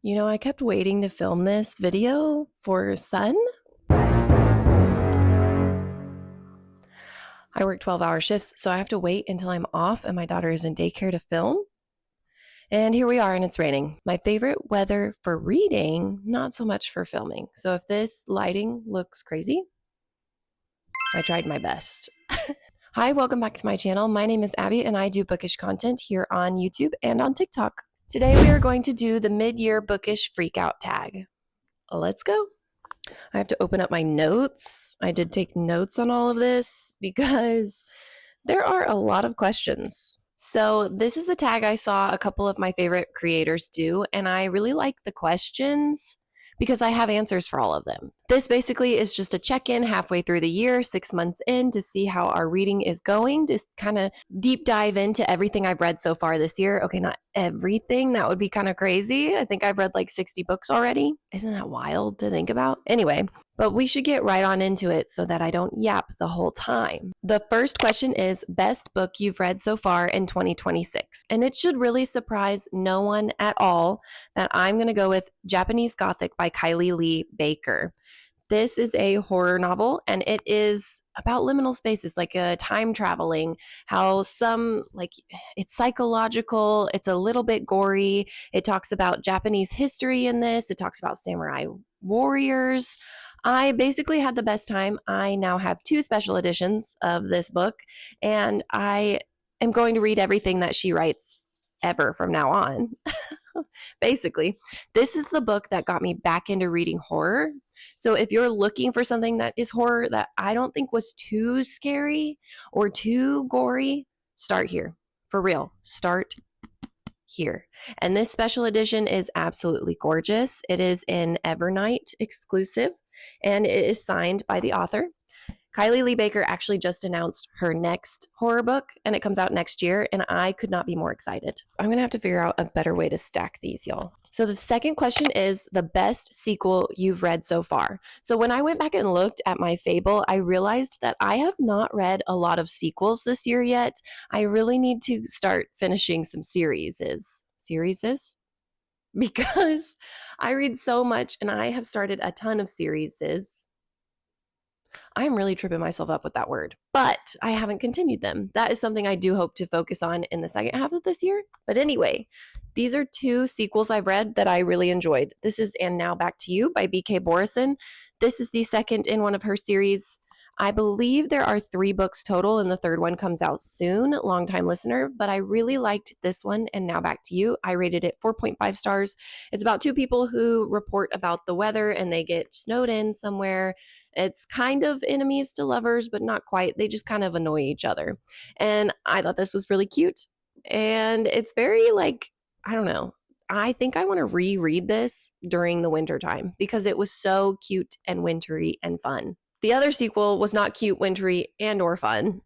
I kept waiting to film this video for Sun. I work 12-hour shifts, so I have to wait until I'm off and my daughter is in daycare to film. And here we are, and it's raining. My favorite weather for reading, not so much for filming. So if this lighting looks crazy, I tried my best. Hi, welcome back to my channel. My name is Abby, and I do bookish content here on YouTube and on TikTok. Today we are going to do the mid-year bookish freakout tag. Let's go. I have to open up my notes. I did take notes on all of this because there are a lot of questions. So this is a tag I saw a couple of my favorite creators do, and I really like the questions because I have answers for all of them. This basically is just a check-in halfway through the year, 6 months in, to see how our reading is going, to kind of deep dive into everything I've read so far this year. Okay, not everything. That would be kind of crazy. I think I've read like 60 books already. Isn't that wild to think about? Anyway, but we should get right on into it so that I don't yap the whole time. The first question is best book you've read so far in 2026. And it should really surprise no one at all that I'm going to go with Japanese Gothic by Kylie Lee Baker. This is a horror novel, and it is about liminal spaces, like time traveling, how it's psychological, it's a little bit gory. It talks about Japanese history in this. It talks about samurai warriors. I basically had the best time. I now have 2 special editions of this book, and I am going to read everything that she writes ever from now on. Basically, this is the book that got me back into reading horror. So if you're looking for something that is horror that I don't think was too scary or too gory, start here. For real, start here. And this special edition is absolutely gorgeous. It is an Evernight exclusive, and it is signed by the author. Kylie Lee Baker actually just announced her next horror book, and it comes out next year, and I could not be more excited. I'm going to have to figure out a better way to stack these, y'all. So the second question is the best sequel you've read so far. So when I went back and looked at my Fable, I realized that I have not read a lot of sequels this year yet. I really need to start finishing some series? Because I read so much, and I have started a ton of series. I'm really tripping myself up with that word, but I haven't continued them. That is something I do hope to focus on in the second half of this year. But anyway, these are 2 sequels I've read that I really enjoyed. This is And Now Back to You by B.K. Borison. This is the second in one of her series. I believe there are 3 books total, and the third one comes out soon. Longtime listener, but I really liked this one, And Now Back to You. I rated it 4.5 stars. It's about 2 people who report about the weather, and they get snowed in somewhere. It's kind of enemies to lovers, but not quite. They just kind of annoy each other. And I thought this was really cute. And it's very I don't know. I think I want to reread this during the winter time because it was so cute and wintry and fun. The other sequel was not cute, wintry, and or fun,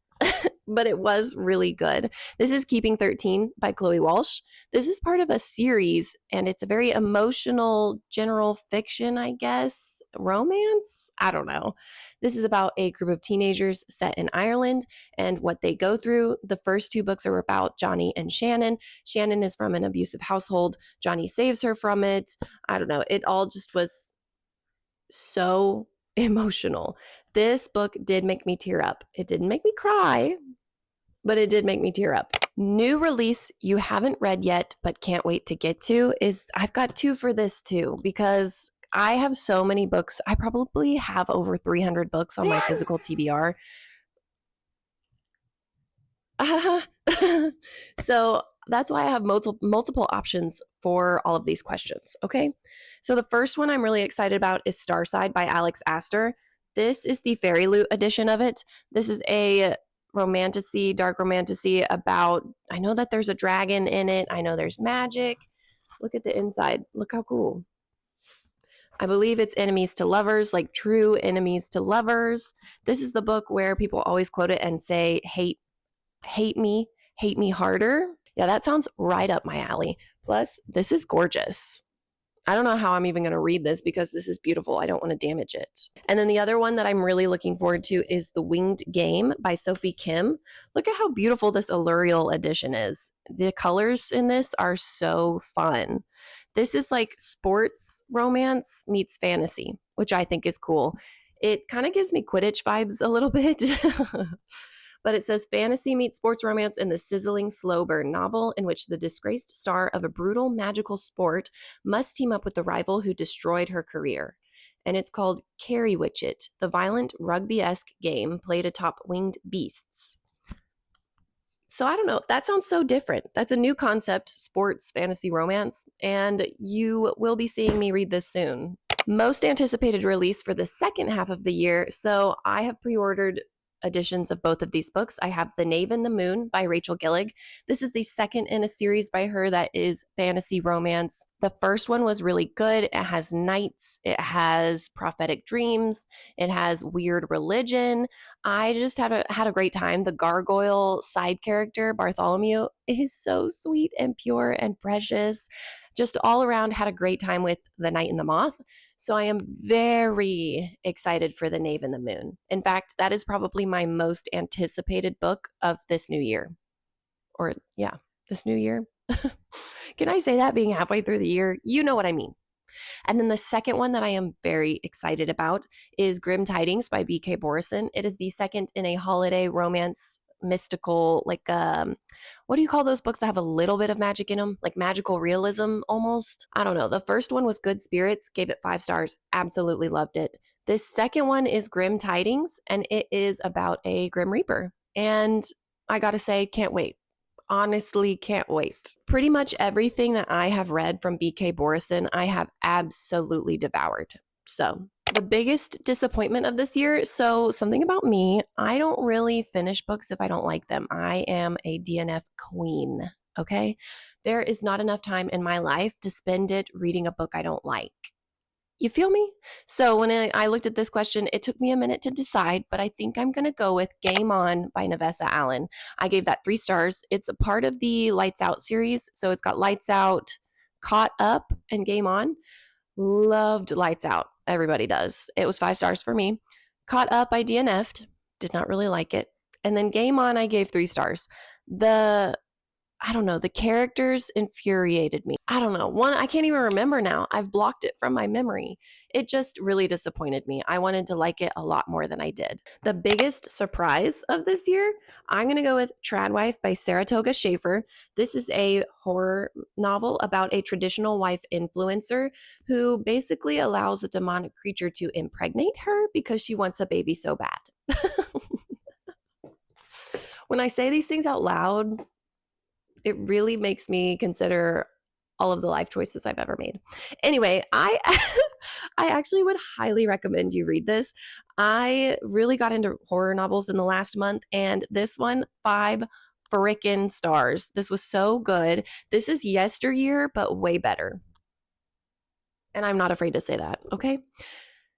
but it was really good. This is Keeping 13 by Chloe Walsh. This is part of a series, and it's a very emotional, general fiction, I guess, romance. I don't know. This is about a group of teenagers set in Ireland and what they go through. The first 2 books are about Johnny and Shannon. Shannon is from an abusive household. Johnny saves her from it. I don't know. It all just was so emotional. This book did make me tear up. It didn't make me cry, but it did make me tear up. New release you haven't read yet but can't wait to get to is, I've got 2 for this too, because I have so many books. I probably have over 300 books on my physical TBR. So that's why I have multiple options for all of these questions. Okay. So the first one I'm really excited about is Starside by Alex Astor. This is the Fairy Loot edition of it. This is a dark romantasy about, I know that there's a dragon in it. I know there's magic. Look at the inside. Look how cool. I believe it's enemies to lovers, like true enemies to lovers. This is the book where people always quote it and say, hate me harder. Yeah, that sounds right up my alley. Plus, this is gorgeous. I don't know how I'm even going to read this because this is beautiful. I don't want to damage it. And then the other one that I'm really looking forward to is The Winged Game by Sophie Kim. Look at how beautiful this Allurial edition is. The colors in this are so fun. This is like sports romance meets fantasy, which I think is cool. It kind of gives me Quidditch vibes a little bit. But it says fantasy meets sports romance in the sizzling slow burn novel in which the disgraced star of a brutal magical sport must team up with the rival who destroyed her career. And it's called Carry Witchet, the violent rugby-esque game played atop winged beasts. So I don't know. That sounds so different. That's a new concept, sports fantasy romance, and you will be seeing me read this soon. Most anticipated release for the second half of the year. So I have pre-ordered editions of both of these books. I have The Knave and the Moon by Rachel Gillig. This is the second in a series by her that is fantasy romance. The first one was really good. It has knights, it has prophetic dreams, it has weird religion. I just had a great time. The gargoyle side character, Bartholomew, is so sweet and pure and precious. Just all around had a great time with The Knight and the Moth. So I am very excited for The Knave and the Moon. In fact, that is probably my most anticipated book of this new year. Or, yeah, this new year. Can I say that being halfway through the year? You know what I mean. And then the second one that I am very excited about is Grim Tidings by B.K. Borison. It is the second in a holiday romance mystical, like what do you call those books that have a little bit of magic in them, like magical realism almost? I don't know. The first one was Good Spirits, gave it 5 stars, absolutely loved it. This second one is Grim Tidings, and it is about a Grim Reaper, and I gotta say, can't wait. Honestly, can't wait. Pretty much everything that I have read from B.K. Borison, I have absolutely devoured. So the biggest disappointment of this year, so something about me, I don't really finish books if I don't like them. I am a DNF queen, okay? There is not enough time in my life to spend it reading a book I don't like. You feel me? So when I looked at this question, it took me a minute to decide, but I think I'm going to go with Game On by Navessa Allen. I gave that 3 stars. It's a part of the Lights Out series. So it's got Lights Out, Caught Up, and Game On. Loved Lights Out. Everybody does. It was 5 stars for me. Caught Up, I DNF'd. Did not really like it. And then Game On, I gave 3 stars. I don't know, the characters infuriated me. I don't know. One, I can't even remember now. I've blocked it from my memory. It just really disappointed me. I wanted to like it a lot more than I did. The biggest surprise of this year, I'm going to go with Tradwife by Saratoga Schaefer. This is a horror novel about a traditional wife influencer who basically allows a demonic creature to impregnate her because she wants a baby so bad. When I say these things out loud, it really makes me consider all of the life choices I've ever made. Anyway, I I actually would highly recommend you read this. I really got into horror novels in the last month, and this one, 5 frickin' stars. This was so good. This is Yesteryear, but way better. And I'm not afraid to say that, okay?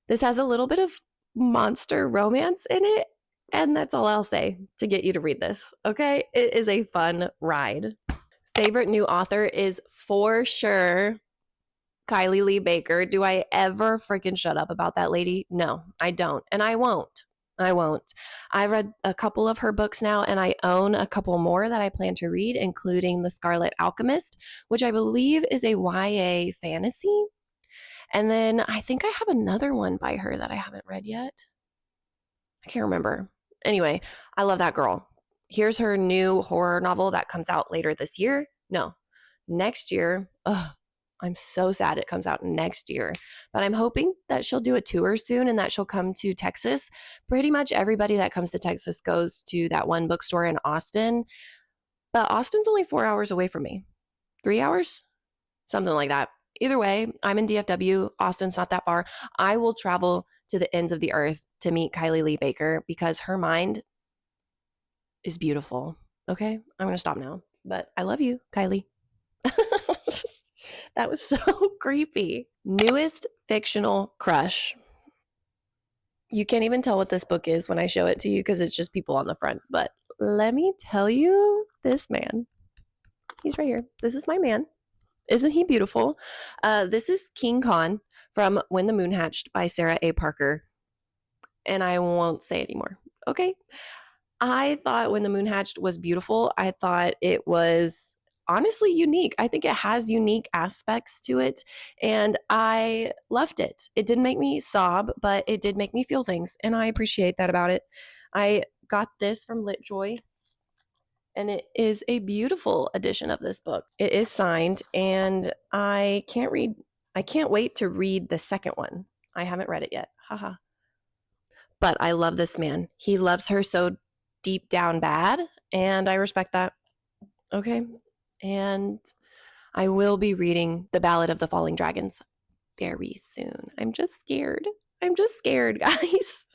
This has a little bit of monster romance in it, and that's all I'll say to get you to read this, okay? It is a fun ride. Favorite new author is for sure Kylie Lee Baker. Do I ever freaking shut up about that lady? No, I don't. And I won't. I won't. I read a couple of her books now, and I own a couple more that I plan to read, including The Scarlet Alchemist, which I believe is a YA fantasy. And then I think I have another one by her that I haven't read yet. I can't remember. Anyway, I love that girl. Here's her new horror novel that comes out later this year. No, next year. Ugh, I'm so sad it comes out next year. But I'm hoping that she'll do a tour soon and that she'll come to Texas. Pretty much everybody that comes to Texas goes to that one bookstore in Austin. But Austin's only 4 hours away from me. 3 hours? Something like that. Either way, I'm in DFW. Austin's not that far. I will travel to the ends of the earth to meet Kylie Lee Baker because her mind is beautiful. Okay, I'm going to stop now. But I love you, Kylie. That was so creepy. Newest fictional crush. You can't even tell what this book is when I show it to you because it's just people on the front. But let me tell you, this man. He's right here. This is my man. Isn't he beautiful? This is King Khan from When the Moon Hatched by Sarah A. Parker. And I won't say anymore. Okay. I thought When the Moon Hatched was beautiful. I thought it was honestly unique. I think it has unique aspects to it, and I loved it. It didn't make me sob, but it did make me feel things, and I appreciate that about it. I got this from LitJoy, and it is a beautiful edition of this book. It is signed, and I can't wait to read the second one. I haven't read it yet. Haha. But I love this man. He loves her so deep down bad, and I respect that. Okay. And I will be reading The Ballad of the Falling Dragons very soon. I'm just scared. I'm just scared, guys.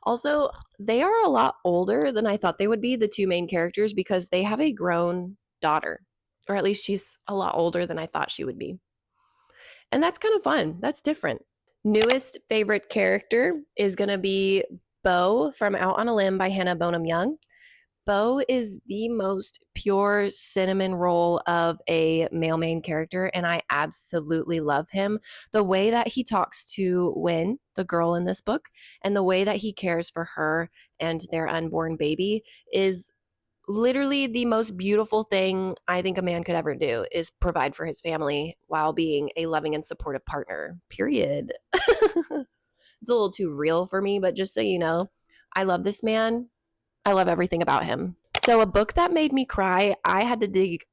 Also, they are a lot older than I thought they would be, the two main characters, because they have a grown daughter, or at least she's a lot older than I thought she would be. And that's kind of fun. That's different. Newest favorite character is going to be Bo from Out on a Limb by Hannah Bonham Young. Bo is the most pure cinnamon roll of a male main character, and I absolutely love him. The way that he talks to Wynn, the girl in this book, and the way that he cares for her and their unborn baby is literally the most beautiful thing I think a man could ever do, is provide for his family while being a loving and supportive partner, period. It's a little too real for me, but just so you know, I love this man. I love everything about him. So a book that made me cry, I had to dig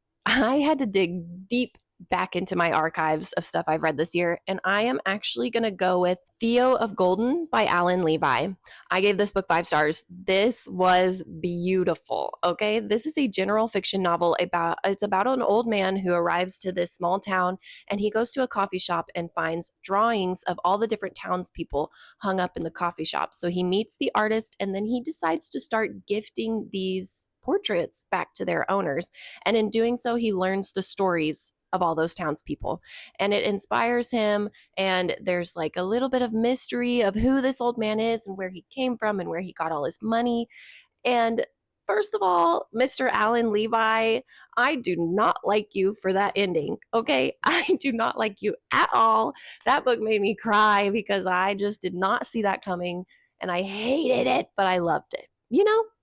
deep back into my archives of stuff I've read this year, and I am actually going to go with Theo of Golden by Alan Levi. I gave this book 5 stars. This was beautiful, okay? This is a general fiction novel it's about an old man who arrives to this small town, and he goes to a coffee shop and finds drawings of all the different townspeople hung up in the coffee shop. So he meets the artist, and then he decides to start gifting these portraits back to their owners. And in doing so, he learns the stories of all those townspeople, and it inspires him. And there's like a little bit of mystery of who this old man is and where he came from and where he got all his money. And first of all, Mr. Alan Levi, I do not like you for that ending. Okay. I do not like you at all. That book made me cry because I just did not see that coming, and I hated it, but I loved it.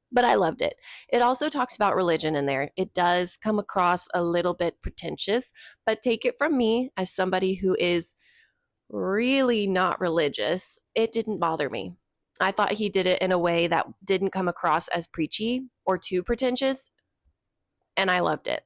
But I loved it. It also talks about religion in there. It does come across a little bit pretentious, but take it from me as somebody who is really not religious, it didn't bother me. I thought he did it in a way that didn't come across as preachy or too pretentious, and I loved it.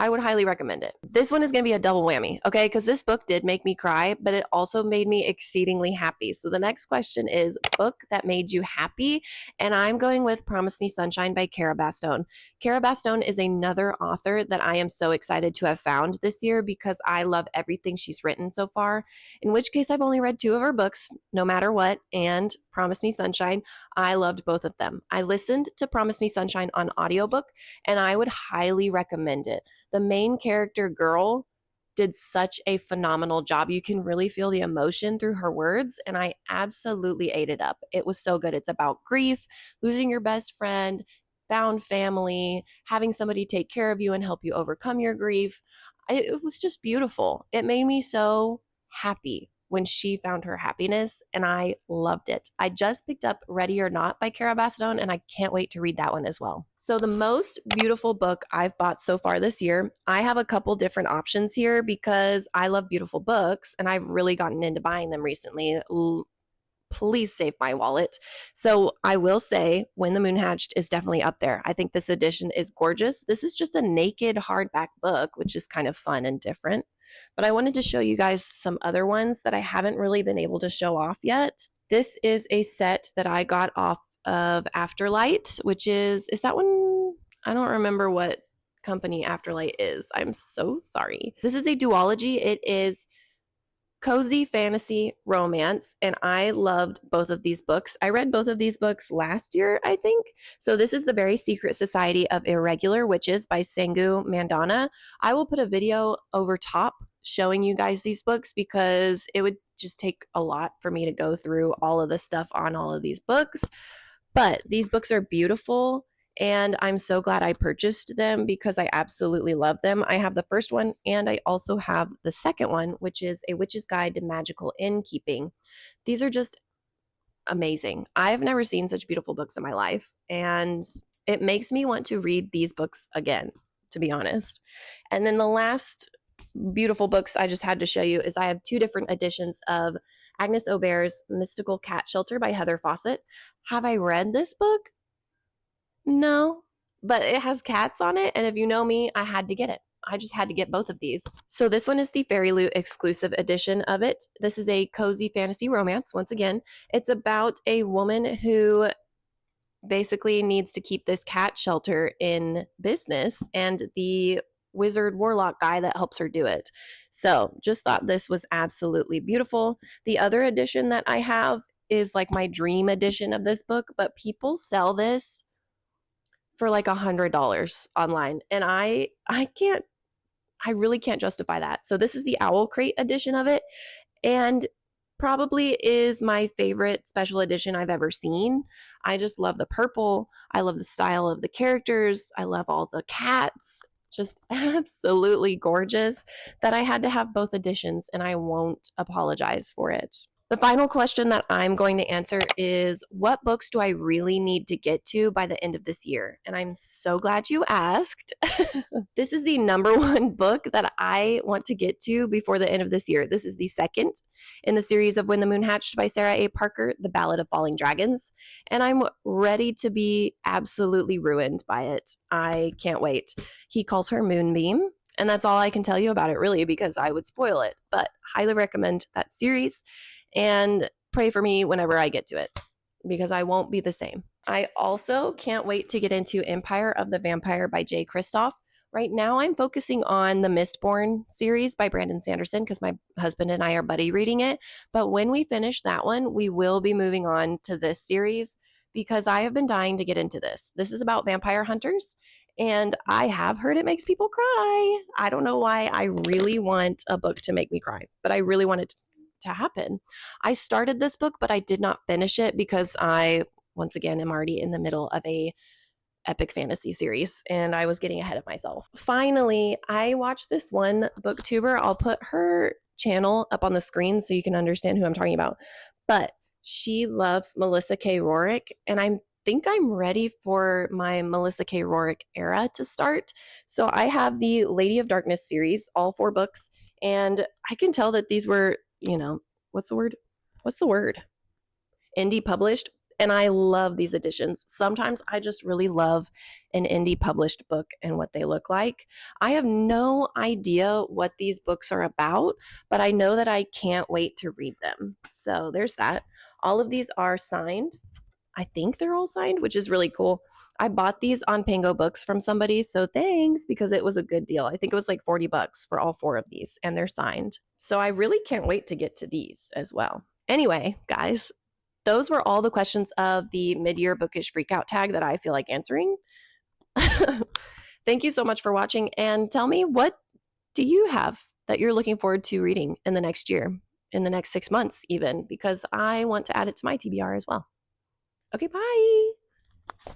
I would highly recommend it. This one is going to be a double whammy, okay? Because this book did make me cry, but it also made me exceedingly happy. So the next question is book that made you happy, and I'm going with Promise Me Sunshine by Cara Bastone. Cara Bastone is another author that I am so excited to have found this year because I love everything she's written so far, in which case I've only read 2 of her books, No Matter What and Promise Me Sunshine. I loved both of them. I listened to Promise Me Sunshine on audiobook, and I would highly recommend it. The main character girl did such a phenomenal job. You can really feel the emotion through her words, and I absolutely ate it up. It was so good. It's about grief, losing your best friend, found family, having somebody take care of you and help you overcome your grief. It was just beautiful. It made me so happy when she found her happiness, and I loved it. I just picked up Ready or Not by Cara Bastone, and I can't wait to read that one as well. So the most beautiful book I've bought so far this year, I have a couple different options here because I love beautiful books, and I've really gotten into buying them recently. Please save my wallet. So I will say When the Moon Hatched is definitely up there. I think this edition is gorgeous. This is just a naked hardback book, which is kind of fun and different. But I wanted to show you guys some other ones that I haven't really been able to show off yet. This is a set that I got off of Afterlight, which is that one? I don't remember what company Afterlight is. I'm so sorry. This is a duology. It is cozy fantasy romance, and I loved both of these books. I read both of these books last year, I think. So this is The Very Secret Society of Irregular Witches by Sangu Mandana. I will put a video over top showing you guys these books because it would just take a lot for me to go through all of the stuff on all of these books. But these books are beautiful, and I'm so glad I purchased them because I absolutely love them. I have the first one, and I also have the second one, which is A Witch's Guide to Magical Innkeeping. These are just amazing. I've never seen such beautiful books in my life, and it makes me want to read these books again. to be honest. And then the last beautiful books I just had to show you is I have 2 different editions of Agnes Aubert's Mystical Cat Shelter by Heather Fawcett. Have I read this book? No, but it has cats on it, and if you know me, I had to get it. I just had to get both of these. So this one is the Fairy Loot exclusive edition of it. This is a cozy fantasy romance. Once again, it's about a woman who basically needs to keep this cat shelter in business, and the wizard warlock guy that helps her do it. So just thought this was absolutely beautiful. The other edition that I have is like my dream edition of this book, but people sell this for like $100 online, and I really can't justify that. So this is the Owl Crate edition of it, and probably is my favorite special edition I've ever seen. I just love the purple. I love the style of the characters. I love all the cats. Just absolutely gorgeous that I had to have both editions, and I won't apologize for it. The final question that I'm going to answer is, what books do I really need to get to by the end of this year? And I'm so glad you asked. This is the number one book that I want to get to before the end of this year. This is the second in the series of When the Moon Hatched by Sarah A. Parker, The Ballad of Falling Dragons. And I'm ready to be absolutely ruined by it. I can't wait. He calls her Moonbeam. And that's all I can tell you about it, really, because I would spoil it. But highly recommend that series. And pray for me whenever I get to it, because I won't be the same. I also can't wait to get into Empire of the Vampire by Jay Kristoff. Right now, I'm focusing on the Mistborn series by Brandon Sanderson because my husband and I are buddy reading it. But when we finish that one, we will be moving on to this series because I have been dying to get into this. This is about vampire hunters, and I have heard it makes people cry. I don't know why. I really want a book to make me cry, but I really want it to happen. I started this book, but I did not finish it because I, once again, am already in the middle of a epic fantasy series and I was getting ahead of myself. Finally, I watched this one booktuber. I'll put her channel up on the screen so you can understand who I'm talking about. But she loves Melissa K. Roerick, and I think I'm ready for my Melissa K. Roerick era to start. So I have the Lady of Darkness series, all 4 books, and I can tell that these were, what's the word? Indie published. And I love these editions. Sometimes I just really love an indie published book and what they look like. I have no idea what these books are about, but I know that I can't wait to read them. So there's that. All of these are signed. I think they're all signed, which is really cool. I bought these on Pango Books from somebody, so thanks, because it was a good deal. I think it was like $40 for all 4 of these, and they're signed. So I really can't wait to get to these as well. Anyway, guys, those were all the questions of the mid-year bookish freakout tag that I feel like answering. Thank you so much for watching, and tell me, what do you have that you're looking forward to reading in the next year, in the next 6 months even, because I want to add it to my TBR as well. Okay, bye.